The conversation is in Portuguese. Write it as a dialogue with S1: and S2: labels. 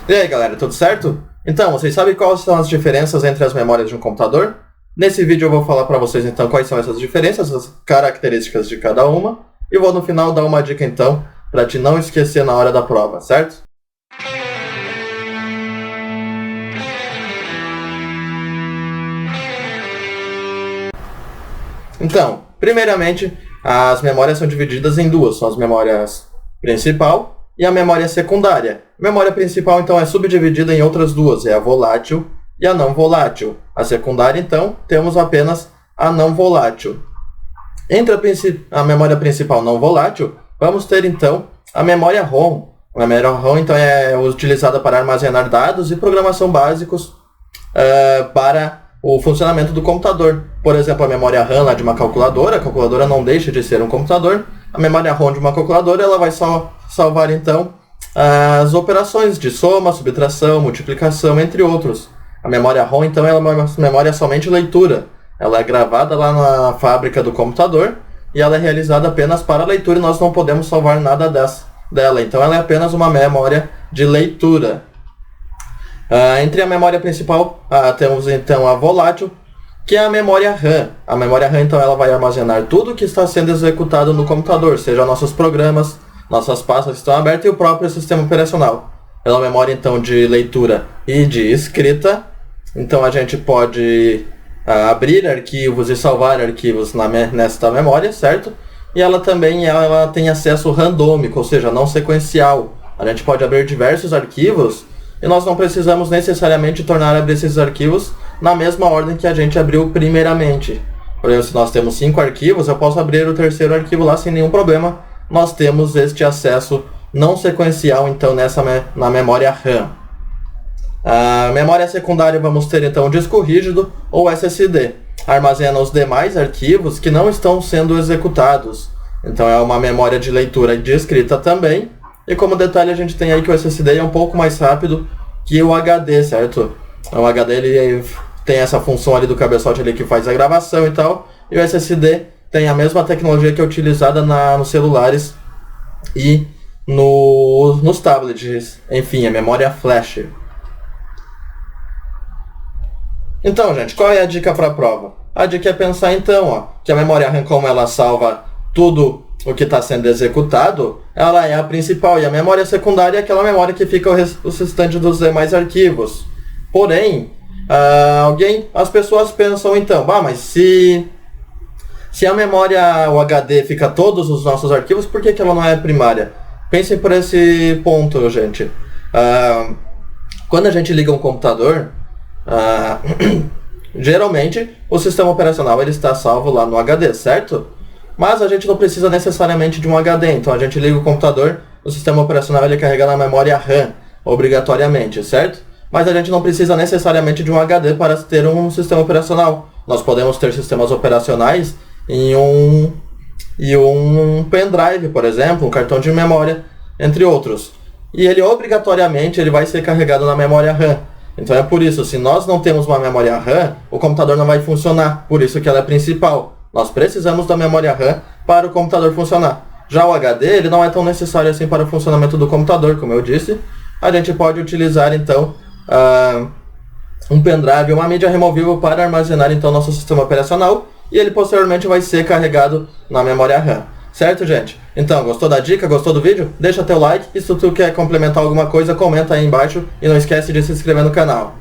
S1: E aí galera, tudo certo? Então, vocês sabem quais são as diferenças entre as memórias de um computador? Nesse vídeo eu vou falar para vocês então quais são essas diferenças, as características de cada uma, e vou no final dar uma dica então, para te não esquecer na hora da prova, certo? Então, primeiramente, as memórias são divididas em duas, são as memórias principal e a memória secundária. A memória principal, então, é subdividida em outras duas, é a volátil e a não volátil. A secundária, então, temos apenas a não volátil. Entre a memória principal não volátil, vamos ter, então, a memória ROM. A memória ROM, então, é utilizada para armazenar dados e programação básicos para o funcionamento do computador. Por exemplo, a memória RAM lá de uma calculadora, a calculadora não deixa de ser um computador. A memória ROM de uma calculadora, ela vai salvar, então, as operações de soma, subtração, multiplicação, entre outros. A memória ROM, então, ela é uma memória somente leitura. Ela é gravada lá na fábrica do computador e ela é realizada apenas para leitura e nós não podemos salvar nada dela. Então, ela é apenas uma memória de leitura. Entre a memória principal, temos, então, a volátil, que é a memória RAM. A memória RAM, então, ela vai armazenar tudo que está sendo executado no computador, seja nossos programas, nossas pastas que estão abertas e o próprio sistema operacional. Pela memória, então, de leitura e de escrita, então a gente pode abrir arquivos e salvar arquivos nesta memória, certo? E ela também tem acesso randômico, ou seja, não sequencial. A gente pode abrir diversos arquivos e nós não precisamos necessariamente abrir esses arquivos na mesma ordem que a gente abriu primeiramente. Por exemplo, se nós temos 5 arquivos, eu posso abrir o terceiro arquivo lá sem nenhum problema. Nós temos este acesso não sequencial, então, na memória RAM. A memória secundária vamos ter, então, o disco rígido ou SSD. Armazena os demais arquivos que não estão sendo executados. Então, é uma memória de leitura e de escrita também. E como detalhe, a gente tem aí que o SSD é um pouco mais rápido que o HD, certo? O HD ele tem essa função ali do cabeçote ali que faz a gravação e tal. E o SSD tem a mesma tecnologia que é utilizada nos celulares e nos tablets. Enfim, a memória flash. Então, gente, qual é a dica para a prova? A dica é pensar, então, que a memória RAM, como ela salva tudo o que está sendo executado, ela é a principal. E a memória secundária é aquela memória que fica o restante dos demais arquivos. Porém, as pessoas pensam, então, mas se a memória, o HD, fica todos os nossos arquivos, por que ela não é primária? Pensem por esse ponto, gente. Quando a gente liga um computador, geralmente o sistema operacional ele está salvo lá no HD, certo? Mas a gente não precisa necessariamente de um HD, então a gente liga o computador, o sistema operacional ele carrega na memória RAM, obrigatoriamente, certo? Mas a gente não precisa necessariamente de um HD para ter um sistema operacional. Nós podemos ter sistemas operacionais em um pendrive, por exemplo, um cartão de memória, entre outros. E ele obrigatoriamente vai ser carregado na memória RAM. Então é por isso, se nós não temos uma memória RAM, o computador não vai funcionar, por isso que ela é principal. Nós precisamos da memória RAM para o computador funcionar. Já o HD, ele não é tão necessário assim para o funcionamento do computador, como eu disse. A gente pode utilizar, então, um pendrive, uma mídia removível para armazenar, então, nosso sistema operacional. E ele, posteriormente, vai ser carregado na memória RAM. Certo, gente? Então, gostou da dica? Gostou do vídeo? Deixa teu like. E se tu quer complementar alguma coisa, comenta aí embaixo. E não esquece de se inscrever no canal.